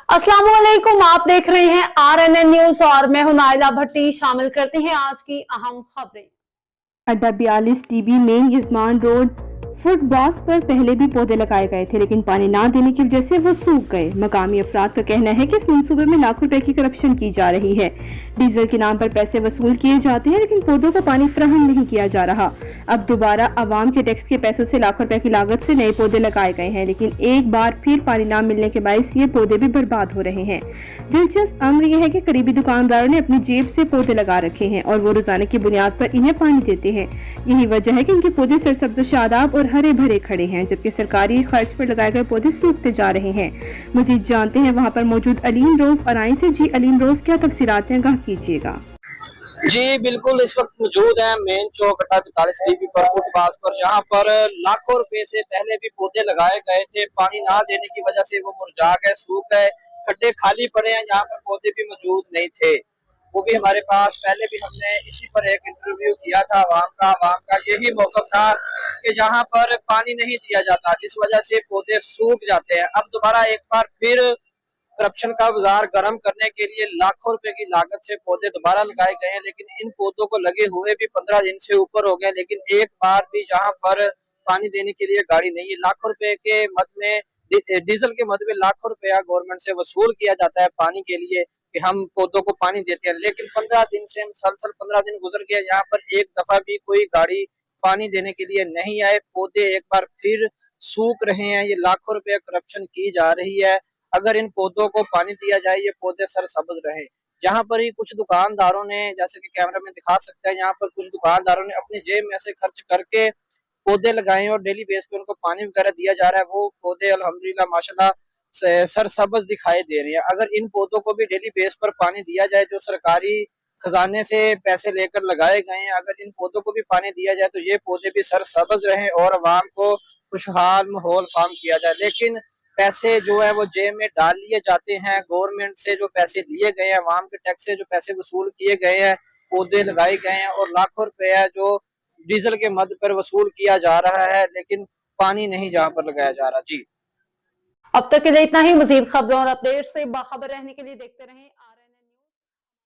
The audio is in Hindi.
अस्सलाम वालेकुम, आप देख रहे हैं RNN न्यूज और मैं हूं नाइला भट्टी। शामिल करते हैं आज की अहम खबरें। अड्डा 42 TB मेन यजमान रोड फुटबॉस पर पहले भी पौधे लगाए गए थे, लेकिन पानी ना देने की वजह से वो सूख गए। मकामी अफराद का कहना है कि इस मंसूबे में लाखों रुपए की करप्शन की जा रही है। डीजल के नाम पर पैसे वसूल किए जाते हैं, लेकिन पौधों को पानी फराहम नहीं किया जा रहा। अब दोबारा आवाम के टैक्स के पैसों से लाखों रुपए की लागत से नए पौधे लगाए गए हैं, लेकिन एक बार फिर पानी न मिलने के बायस ये पौधे भी बर्बाद हो रहे हैं। दिलचस्प अमर यह है कि करीबी दुकानदारों ने अपनी जेब से पौधे लगा रखे हैं और वो रोजाना की बुनियाद पर इन्हें पानी देते हैं। यही वजह है कि इनके पौधे सरसब्ज शादाब और हरे भरे खड़े हैं, जबकि सरकारी खर्च पर लगाए गए पौधे सूखते जा रहे हैं। मजीद जानते हैं वहाँ पर मौजूद अलीम रऊफ अराई से। जी अलीम रऊफ, क्या तफसीलात हैं, आगाह कीजिएगा। जी बिल्कुल, इस वक्त मौजूद है मेन चौक अड्डा 42 TB पर फुटपाथ पर, जहां पर लाखों रुपए से पहले भी पौधे लगाए गए थे। पानी ना देने की वजह से वो मुरझा गए, सूख गए, खड्डे खाली पड़े हैं। यहाँ पर पौधे भी मौजूद नहीं थे, वो भी हमारे पास। पहले भी हमने इसी पर एक इंटरव्यू किया था। आवाम का यही मौक़िफ़ था कि जहाँ पर पानी नहीं दिया जाता, जिस वजह से पौधे सूख जाते हैं। अब दोबारा एक बार फिर करप्शन का बाजार गर्म करने के लिए लाखों रुपए की लागत से पौधे दोबारा लगाए गए हैं, लेकिन इन पौधों को लगे हुए भी 15 दिन से ऊपर हो गए, लेकिन एक बार भी जहां पर पानी देने के लिए गाड़ी नहीं है। लाखों रुपए के मद में, डीजल के मद में लाखों रुपया गवर्नमेंट से वसूल किया जाता है पानी के लिए कि हम पौधों को पानी देते हैं, लेकिन 15 दिन से मुसलसल 15 दिन गुजर गया, यहाँ पर एक दफा भी कोई गाड़ी पानी देने के लिए नहीं आए। पौधे एक बार फिर सूख रहे हैं। ये लाखों रुपया करप्शन की जा रही है। अगर इन पौधों को पानी दिया जाए, ये पौधे सरसब्ज रहे। जहाँ पर ही कुछ दुकानदारों ने, जैसे कि कैमरा में दिखा सकते हैं, यहाँ पर कुछ दुकानदारों ने अपनी जेब में से खर्च करके पौधे लगाए और डेली बेस पे उनको पानी वगैरह दिया जा रहा है। वो पौधे अल्हम्दुलिल्लाह माशाल्लाह सरसब्ज दिखाई दे रही है। अगर इन पौधों को भी डेली बेस पर पानी दिया जाए, जो सरकारी खजाने से पैसे लेकर लगाए गए हैं, अगर इन पौधों को भी पानी दिया जाए तो ये पौधे भी सरसब्ज रहे और आवाम को खुशहाल माहौल फार्म किया जाए। लेकिन पैसे जो है वो जेब में डाल लिए जाते हैं। गवर्नमेंट से जो पैसे लिए गए हैं, आवाम के टैक्स से जो पैसे वसूल किए गए हैं, पौधे लगाए गए हैं और लाखों रुपया जो डीजल के मद पर वसूल किया जा रहा है, लेकिन पानी नहीं जहाँ पर लगाया जा रहा। जी अब तक के लिए इतना ही। मजीद खबरों और अपडेट से बाखबर रहने के लिए देखते रहें।